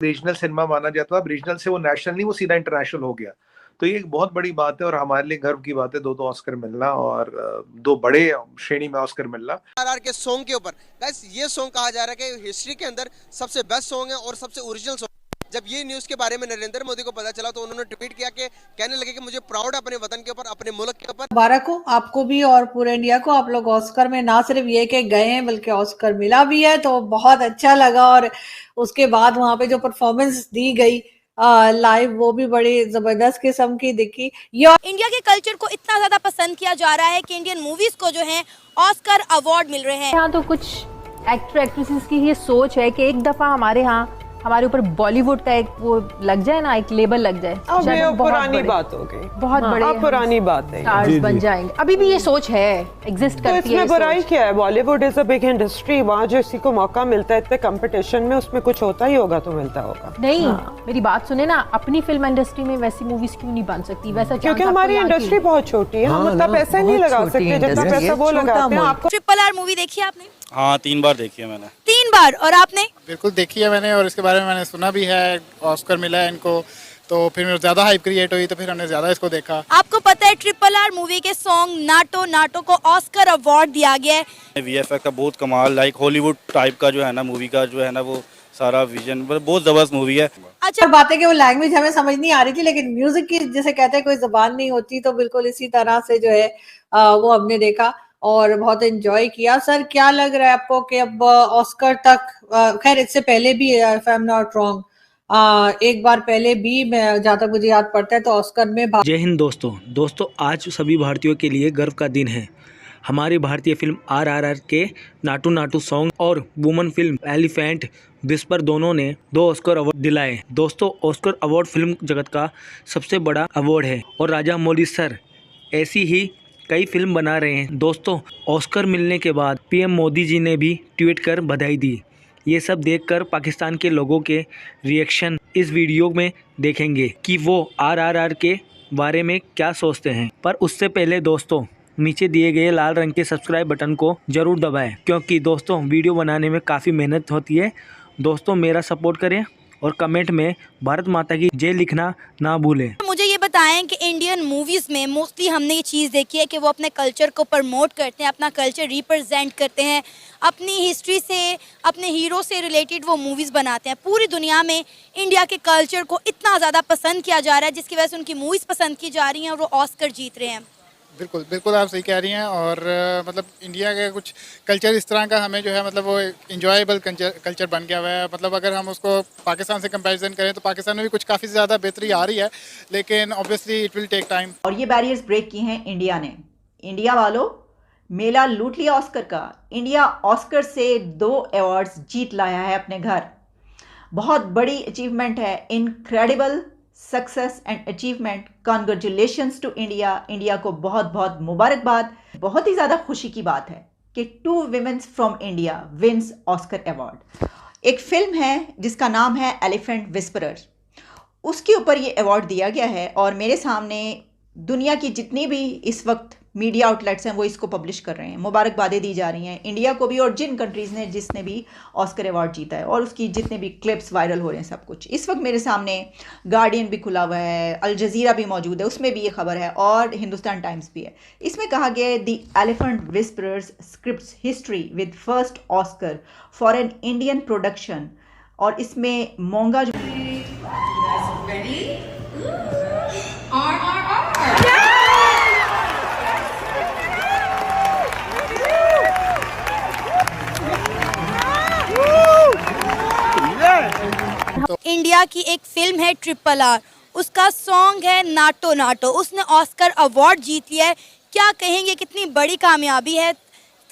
Regional cinema माना जाता था, अब रीजनल से वो नेशनल नहीं, वो सीधा इंटरनेशनल हो गया। तो ये एक बहुत बड़ी बात है और हमारे लिए गर्व की बात है, 2 ऑस्कर मिलना और 2 बड़े श्रेणी में ऑस्कर मिलना। आरआर के सॉन्ग के ऊपर गाइस ये सॉन्ग कहा जा रहा है कि हिस्ट्री के अंदर सबसे बेस्ट सॉन्ग है और सबसे ओरिजिनल सॉन्ग। जब ये न्यूज़ के बारे में नरेंद्र मोदी को पता चला तो उन्होंने ट्वीट किया कि कहने लगे कि मुझे प्राउड है अपने वतन के ऊपर, अपने मुल्क के ऊपर। मुबारक हो आपको भी और पूरे इंडिया को, आप लोग ऑस्कर में ना सिर्फ ये कि गए हैं बल्कि ऑस्कर मिला भी है, तो बहुत अच्छा लगा। और उसके बाद वहां पे जो परफॉर्मेंस दी गई लाइव, वो भी बड़ी जबरदस्त किस्म की दिखी। इंडिया के कल्चर को इतना ज्यादा पसंद किया जा रहा है कि इंडियन मूवीज को जो है ऑस्कर अवार्ड मिल रहे हैं। यहाँ तो कुछ एक्टर एक्ट्रेसेस की ये सोच है कि एक दफा हमारे यहाँ हमारे ऊपर बॉलीवुड का एक वो लग जाए ना, एक लेबल लग जाए। अब ये पुरानी बात हो गई, बहुत बड़े पुरानी बात है, स्टार्स बन जाएंगे। अभी भी ये सोच है, एग्जिस्ट करती है। तो इसमें बुराई क्या है? Bollywood is a big industry, वहाँ जो किसी को मौका मिलता है इतने कंपटीशन में, उसमें कुछ होता ही होगा तो मिलता होगा। नहीं, मेरी बात सुने ना, अपनी फिल्म इंडस्ट्री में वैसी मूवीज क्यों नहीं बन सकती? वैसा क्योंकि हमारी इंडस्ट्री बहुत छोटी है, हम उतना पैसा नहीं लगा सकते जितना पैसा वो लगाते हैं। आपको RRR मूवी देखी है आपने? हाँ, 3 बार देखी है मैंने। 3 बार? और आपने? बिल्कुल देखी है मैंने, और इसके बारे में मैंने सुना भी है, ऑस्कर मिला है इनको, तो फिर ज्यादा हाइप क्रिएट हुई, तो फिर हमने ज्यादा इसको देखा। आपको पता है RRR मूवी के सॉन्ग नाटो नाटो को ऑस्कर अवार्ड दिया गया है। VFX का बहुत कमाल, लाइक हॉलीवुड टाइप का जो है ना मूवी का जो है ना, वो सारा विजन बहुत जबरदस्त मूवी है। अच्छा बात है कि वो लैंग्वेज हमें समझ नहीं आ रही थी, लेकिन म्यूजिक की जैसे कहते हैं कोई जबान नहीं होती, तो बिल्कुल इसी तरह से जो है वो हमने देखा और बहुत एंजॉय किया। सर क्या लग रहा है आपको कि अब ऑस्कर तक, खैर इससे पहले भी if I am not wrong, एक बार पहले भी, मैं जहाँ तक मुझे याद पड़ता है, तो ऑस्कर में जय हिंद दोस्तों, आज सभी भारतीयों के लिए गर्व का दिन है। हमारी भारतीय फिल्म RRR के नाटू नाटू सॉन्ग और वुमन फिल्म एलिफेंट विस्पर दोनों ने 2 ऑस्कर अवार्ड दिलाए। दोस्तों, ऑस्कर अवार्ड फिल्म जगत का सबसे बड़ा अवार्ड है और राजा मौली सर ऐसी ही कई फिल्म बना रहे हैं। दोस्तों, ऑस्कर मिलने के बाद PM मोदी जी ने भी ट्वीट कर बधाई दी। ये सब देखकर पाकिस्तान के लोगों के रिएक्शन इस वीडियो में देखेंगे कि वो RRR के बारे में क्या सोचते हैं। पर उससे पहले दोस्तों, नीचे दिए गए लाल रंग के सब्सक्राइब बटन को जरूर दबाएं, क्योंकि दोस्तों वीडियो बनाने में काफ़ी मेहनत होती है। दोस्तों, मेरा सपोर्ट करें और कमेंट में भारत माता की जय लिखना ना भूलें। मुझे ये बताएं कि इंडियन मूवीज में मोस्टली हमने ये चीज़ देखी है कि वो अपने कल्चर को प्रमोट करते हैं, अपना कल्चर रिप्रेजेंट करते हैं, अपनी हिस्ट्री से, अपने हीरो से रिलेटेड वो मूवीज़ बनाते हैं। पूरी दुनिया में इंडिया के कल्चर को इतना ज़्यादा पसंद किया जा रहा है, जिसकी वजह से उनकी मूवीज़ पसंद की जा रही हैं और वो ऑस्कर जीत रहे हैं। बिल्कुल बिल्कुल आप सही कह रही हैं। और मतलब इंडिया का कुछ कल्चर इस तरह का हमें जो है मतलब वो इंजॉयबल कल्चर बन गया हुआ है। मतलब अगर हम उसको पाकिस्तान से कंपैरिजन करें तो पाकिस्तान में भी कुछ काफ़ी ज़्यादा बेहतरी आ रही है, लेकिन obviously it will take time. और ये बैरियर्स ब्रेक किए हैं इंडिया ने। इंडिया वालों, मेला लूट लिया ऑस्कर का। इंडिया ऑस्कर से 2 अवार्ड्स जीत लाया है अपने घर। बहुत बड़ी अचीवमेंट है, incredible success and achievement. Congratulations to India. India को बहुत बहुत मुबारकबाद। बहुत ही ज़्यादा खुशी की बात है कि 2 women from India wins Oscar award. एक फिल्म है जिसका नाम है एलिफेंट विस्परर, उसके ऊपर ये अवार्ड दिया गया है और मेरे सामने दुनिया की जितनी भी इस वक्त मीडिया आउटलेट्स हैं वो इसको पब्लिश कर रहे हैं। मुबारकबादें दी जा रही हैं इंडिया को भी और जिन कंट्रीज़ ने जिसने भी ऑस्कर अवार्ड जीता है, और उसकी जितने भी क्लिप्स वायरल हो रहे हैं सब कुछ। इस वक्त मेरे सामने गार्डियन भी खुला हुआ है, अल जज़ीरा भी मौजूद है, उसमें भी ये खबर है, और हिंदुस्तान टाइम्स भी है। इसमें कहा गया है the elephant whisperers scripts history with first Oscar for an Indian production. और इसमें मोंगा जो इंडिया की एक फिल्म है RRR, उसका सॉन्ग है नाटो नाटो, उसने ऑस्कर अवार्ड जीत लिया है। क्या कहेंगे, कितनी बड़ी कामयाबी है।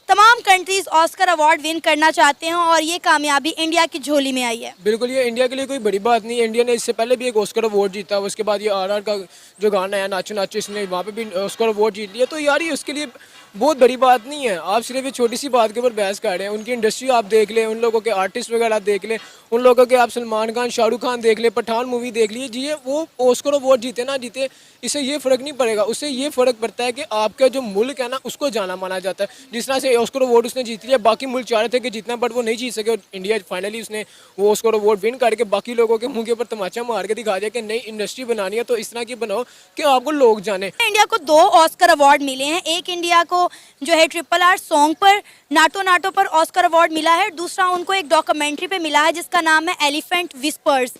तमाम कंट्रीज ऑस्कर अवार्ड विन करना चाहते हैं और ये कामयाबी इंडिया की झोली में आई है। बिल्कुल, ये इंडिया के लिए कोई बड़ी बात नहीं है। इंडिया ने इससे पहले भी एक ऑस्कर अवार्ड जीता, उसके बाद ये RRR का जो गाना है नाचो नाचो, इसने वहाँ पे भी ऑस्कर अवार्ड जीत लिया। तो यार ये उसके लिए बहुत बड़ी बात नहीं है। आप सिर्फ ये छोटी सी बात के ऊपर बहस कर रहे हैं। उनकी इंडस्ट्री आप देख लें, उन लोगों के आर्टिस्ट वगैरह देख लें, उन लोगों के आप सलमान खान, शाहरुख खान देख लें, पठान मूवी देख लीजिए, वो ऑस्कर अवार्ड जीते ना जीते, इससे ये फ़र्क नहीं पड़ेगा। उससे ये फ़र्क पड़ता है कि आपका जो मुल्क है ना, उसको जाना माना जाता है। जिस तरह से ऑस्कर अवार्ड उसने जीत लिया, बाकी मुल्क चाह रहे थे कि जितना, बट वो नहीं जीत सके और इंडिया फाइनली उसने वो ऑस्कर अवार्ड विन करके बाकी लोगों के मुंह के ऊपर तमाचा मार के दिखा दिया कि नई इंडस्ट्री बनानी है तो इस तरह की बनाओ कि आपको लोग जाने। इंडिया को 2 ऑस्कर अवार्ड मिले हैं, एक इंडिया को जो है RRR सॉन्ग पर नाटो नाटो पर ऑस्कर अवार्ड मिला है, दूसरा उनको एक डॉक्यूमेंट्री पे मिला है जिसका नाम है एलिफेंट विस्पर्स।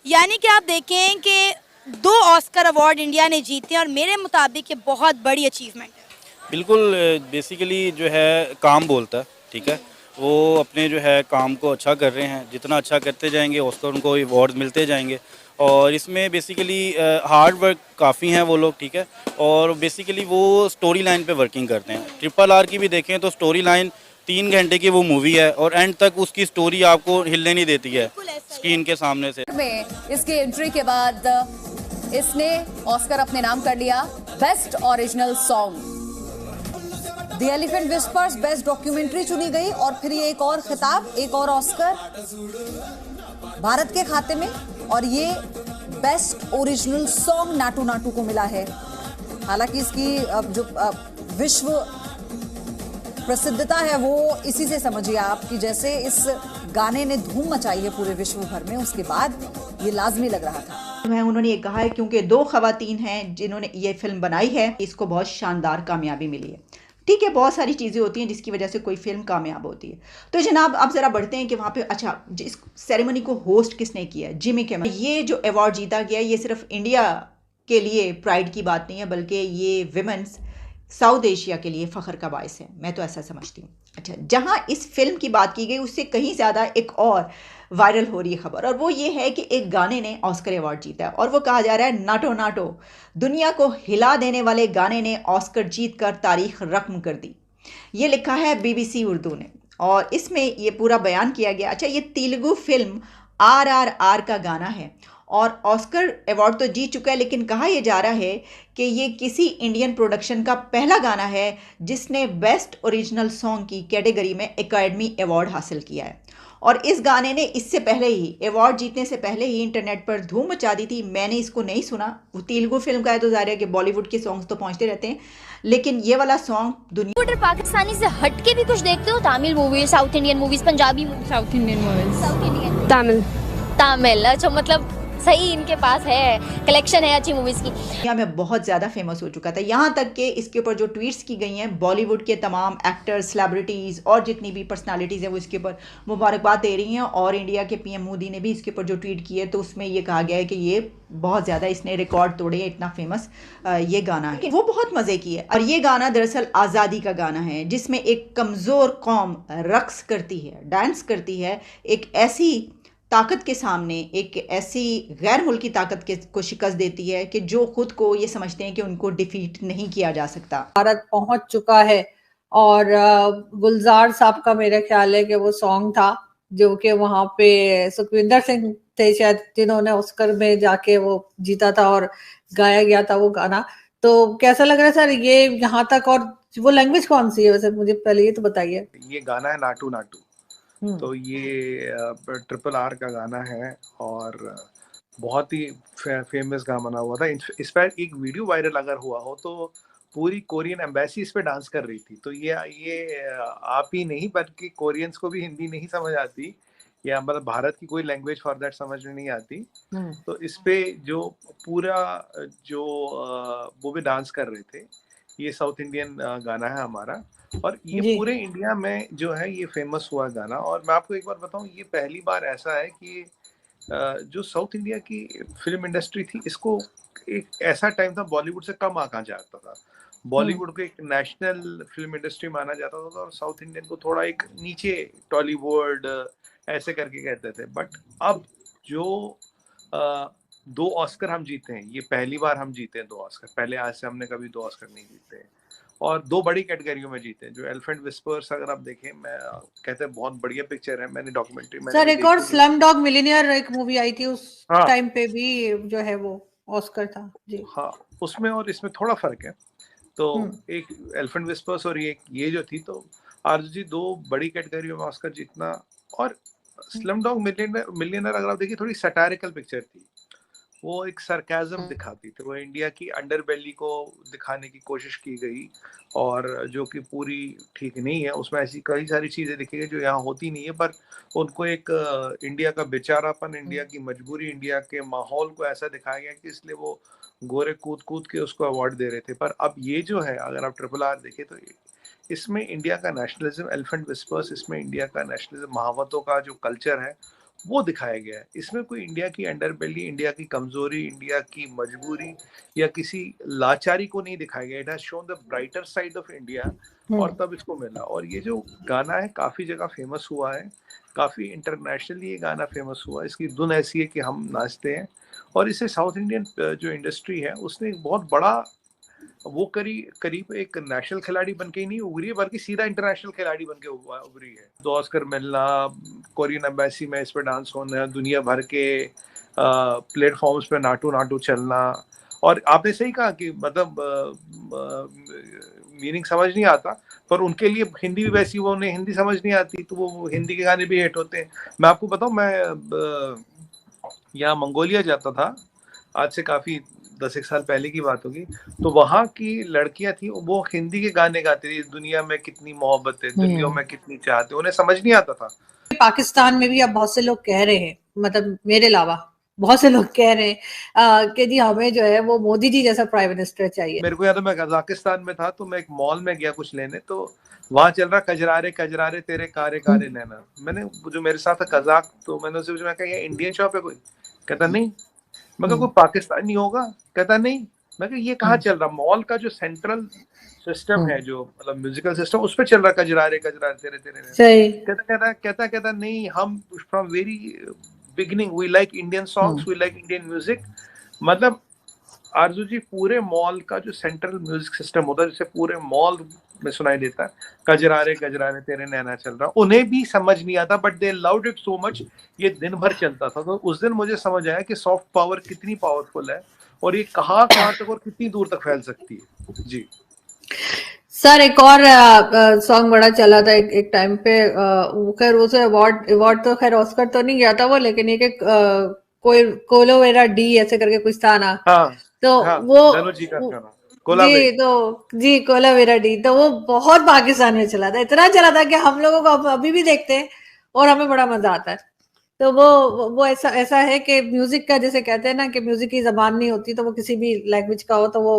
यानी कि आप देखें कि 2 ऑस्कर अवार्ड इंडिया ने जीते और मेरे मुताबिक ये बहुत बड़ी अचीवमेंट है। बिल्कुल, बेसिकली जो है काम बोलता है, ठीक है, वो अपने जो है काम को अच्छा कर रहे हैं, जितना अच्छा करते जाएंगे ऑस्कर उनको अवार्ड मिलते जाएंगे। और इसमें बेसिकली हार्ड वर्क काफ़ी हैं वो लोग, ठीक है, और बेसिकली वो स्टोरी लाइन पे वर्किंग करते हैं। RRR की भी देखें तो स्टोरी लाइन 3 घंटे की वो मूवी है और एंड तक उसकी स्टोरी आपको हिलने नहीं देती है स्क्रीन के सामने से। में इसकी एंट्री के बाद इसने ऑस्कर अपने नाम कर लिया best original song. The elephant whispers best documentary चुनी गई और फिर ये एक और खिताब, एक और ऑस्कर भारत के खाते में, और ये best original song Naatu Naatu को मिला है। हालांकि इसकी जो विश्व प्रसिद्धता है वो इसी से समझिए आप कि जैसे इस गाने ने धूम मचाई है पूरे विश्व भर में, उसके बाद ये लाजमी लग रहा था। उन्होंने ये कहा है क्योंकि 2 खवातीन हैं जिन्होंने ये फिल्म बनाई है, इसको बहुत शानदार कामयाबी मिली है। ठीक है, बहुत सारी चीज़ें होती हैं जिसकी वजह से कोई फिल्म कामयाब होती है। तो जनाब अब ज़रा बढ़ते हैं कि वहाँ पे अच्छा इस सेरेमनी को होस्ट किसने किया, जिमी किमेल। ये जो अवार्ड जीता गया ये सिर्फ इंडिया के लिए प्राइड की बात नहीं है, बल्कि ये विमेंस साउथ एशिया के लिए फ़ख्र का बायस है, मैं तो ऐसा समझती हूँ। अच्छा, जहाँ इस फिल्म की बात की गई उससे कहीं ज़्यादा एक और वायरल हो रही है खबर, और वो ये है कि एक गाने ने ऑस्कर अवार्ड जीता है और वो कहा जा रहा है नाटो नाटो, दुनिया को हिला देने वाले गाने ने ऑस्कर जीत कर तारीख रकम कर दी। ये लिखा है BBC उर्दू ने और इसमें ये पूरा बयान किया गया। अच्छा, ये तेलुगु फिल्म RRR का गाना है और ऑस्कर अवार्ड तो जीत चुका है, लेकिन कहा यह जा रहा है कि ये किसी इंडियन प्रोडक्शन का पहला गाना है जिसने बेस्ट ओरिजिनल सॉन्ग की कैटेगरी में एकेडमी अवार्ड हासिल किया है। और इस गाने ने इससे पहले ही अवार्ड जीतने से पहले ही इंटरनेट पर धूम मचा दी थी। मैंने इसको नहीं सुना, वो तेलुगु फिल्म का है तो जाहिर है कि बॉलीवुड के सॉन्ग्स तो पहुंचते रहते हैं, लेकिन ये वाला सॉन्ग दुनिया। पाकिस्तानी से हट के भी कुछ देखते हो? Tamil movies, south Indian movies, Punjabi movies? South Indian movies, south Indian, Tamil. अच्छा, मतलब सही इनके पास है, कलेक्शन है अच्छी मूवीज़ की। दुनिया में बहुत ज़्यादा फेमस हो चुका था, यहाँ तक कि इसके ऊपर जो ट्वीट्स की गई हैं बॉलीवुड के तमाम एक्टर्स, सेलिब्रिटीज़ और जितनी भी पर्सनालिटीज़ हैं वो इसके ऊपर मुबारकबाद दे रही हैं। और इंडिया के PM मोदी ने भी इसके ऊपर जो ट्वीट किए तो उसमें ये कहा गया है कि ये बहुत ज़्यादा इसने रिकॉर्ड तोड़े, इतना फेमस ये गाना है, वो बहुत मज़े की है। और ये गाना दरअसल आज़ादी का गाना है जिसमें एक कमज़ोर कौम रक्स करती है, डांस करती है एक ऐसी ताकत के सामने, एक ऐसी गैर मुल्की ताकत को शिकस्त देती है कि जो खुद को ये समझते हैं कि उनको डिफीट नहीं किया जा सकता। भारत पहुंच चुका है और गुलजार साहब का मेरा ख्याल है कि वो सॉन्ग था जो कि वहां पे सुखविंदर सिंह थे शायद जिन्होंने ऑस्कर में जाके वो जीता था और गाया गया था वो गाना। तो कैसा लग रहा है सर ये यहाँ तक, और वो लैंग्वेज कौन सी है वैसे मुझे पहले ये तो बताइए। ये गाना है नाटू नाटू, तो ये RRR का गाना है और बहुत ही फेमस गाना बना हुआ था। इस पर एक वीडियो वायरल अगर हुआ हो तो पूरी कोरियन एम्बेसी इस पे डांस कर रही थी। तो ये आप ही नहीं बल्कि कोरियंस को भी हिंदी नहीं समझ आती या मतलब भारत की कोई लैंग्वेज फॉर दैट समझ में नहीं आती, तो इस पे जो पूरा जो वो भी डांस कर रहे थे। ये साउथ इंडियन गाना है हमारा और ये पूरे इंडिया में जो है ये फेमस हुआ गाना। और मैं आपको एक बार बताऊं, ये पहली बार ऐसा है कि जो साउथ इंडिया की फिल्म इंडस्ट्री थी इसको एक ऐसा टाइम था बॉलीवुड से कम आंका जाता था। बॉलीवुड को एक नेशनल फिल्म इंडस्ट्री माना जाता था और साउथ इंडियन को थोड़ा एक नीचे टॉलीवुड ऐसे करके कहते थे। बट अब जो 2 ऑस्कर हम जीते हैं, ये पहली बार हम जीते हैं 2 ऑस्कर। पहले आज से हमने कभी 2 ऑस्कर नहीं जीते हैं और 2 बड़ी कैटेगरियों में जीते हैं। जो एलिफेंट विस्पर्स अगर आप देखें, मैं कहते हैं बहुत बढ़िया पिक्चर है, मैंने डॉक्यूमेंट्री में सर एक और स्लम डॉग मिलियनेयर एक मूवी आई थी उस टाइम पे भी जो है वो ऑस्कर था जी। हाँ, उसमें और इसमें थोड़ा फर्क है। तो एक एलिफेंट विस्पर्स और ये जो थी, तो आरजू जी 2 बड़ी कैटेगरियों में ऑस्कर जीतना। और स्लम डॉग मिलियनेयर अगर आप देखिए थोड़ी सटायरिकल पिक्चर थी, वो एक सरकाज़म दिखाती थी, वो इंडिया की अंडरबेली को दिखाने की कोशिश की गई और जो कि पूरी ठीक नहीं है, उसमें ऐसी कई सारी चीज़ें दिखी गई जो यहाँ होती नहीं है, पर उनको एक इंडिया का बेचारापन, इंडिया की मजबूरी, इंडिया के माहौल को ऐसा दिखाया गया कि इसलिए वो गोरे कूद-कूद के उसको अवार्ड दे रहे थे। पर अब ये जो है, अगर आप ट्रिपल आर देखें तो इसमें इंडिया का नेशनलिज़्म, एलिफेंट विस्पर्स, इसमें इंडिया का नेशनलिज़्म, महावतों का जो कल्चर है, वो दिखाया गया है। इसमें कोई इंडिया की अंडरबेली, इंडिया की कमज़ोरी, इंडिया की मजबूरी या किसी लाचारी को नहीं दिखाया गया। It has shown the brighter side of India और तब इसको मिला। और ये जो गाना है काफ़ी जगह फ़ेमस हुआ है, काफ़ी इंटरनेशनली ये गाना फ़ेमस हुआ है। इसकी धुन ऐसी है कि हम नाचते हैं और इसे साउथ इंडियन जो इंडस्ट्री है, उसने एक बहुत बड़ा वो करीब एक नेशनल खिलाड़ी बन के ही नहीं उभरी है, बल्कि सीधा इंटरनेशनल खिलाड़ी बन के उभरी है। 2 ऑस्कर मिलना, कोरियन एम्बेसी में इस पे डांस होना, दुनिया भर के प्लेटफॉर्म्स पे नाटू नाटू चलना। और आपने सही कहा कि मतलब मीनिंग समझ नहीं आता, पर उनके लिए हिंदी भी वैसी, वो उन्हें हिंदी समझ नहीं आती तो वो हिंदी के गाने भी हिट होते हैं। मैं आपको बताऊं, मैं यहाँ मंगोलिया जाता था, आज से काफ़ी 10 एक साल पहले की बात होगी, तो वहाँ की लड़कियाँ थी, वो हिंदी के गाने गाती थी, दुनिया में कितनी मोहब्बत है, दुनिया में कितनी चाहते, उन्हें समझ नहीं आता था। पाकिस्तान में भी अब बहुत से लोग कह रहे हैं, मतलब मेरे अलावा बहुत से लोग कह रहे हैं कि जी हमें जो है वो मोदी जी जैसा प्राइम मिनिस्टर चाहिए। मेरे को याद है, मैं कजाकिस्तान में था तो मैं एक मॉल में गया कुछ लेने, तो वहां चल रहा कजरारे कजरारे तेरे कारे कारे नैना। मैंने, जो मेरे साथ था कजाक, तो मैंने उससे पूछा, मैं कहा ये इंडियन शॉप है कोई? कहता नहीं। मैं कहा कोई पाकिस्तानी होगा? कहता नहीं। मैं कहा ये कहाँ चल रहा? मॉल का जो सेंट्रल सिस्टम है, जो मतलब म्यूजिकल सिस्टम, उस पे चल रहा कजरारे कजरारे तेरे तेरे नैना। कहता नहीं, हम from very beginning we like Indian songs, we like Indian music. मतलब आरजू जी, पूरे मॉल का जो सेंट्रल म्यूजिक सिस्टम होता है, जिसे पूरे मॉल में सुनाई देता है, कजरारे कजरारे तेरे नैना चल रहा, उन्हें भी समझ नहीं आता, but they loved it so much, ये दिन भर चलता था। तो उस दिन मुझे समझ आया कि सॉफ्ट पावर कितनी पावरफुल है और ये कहाँ तक और कितनी दूर तक फैल सकती है। जी सर, एक और सॉन्ग बड़ा चला था एक टाइम पे, खैर उसे अवार्ड तो खैर ऑस्कर तो नहीं गया था वो, लेकिन एक कोई कोलोवेरा डी ऐसे करके कुछ था ना। तो वो जी कोलावेरा डी, तो वो बहुत पाकिस्तान में चला था, इतना चला था कि हम लोगों को अभी भी देखते हैं और हमें बड़ा मजा आता है। तो वो ऐसा है कि म्यूजिक का, जैसे कहते हैं ना कि म्यूजिक की जबान नहीं होती, तो वो किसी भी लैंग्वेज का हो तो वो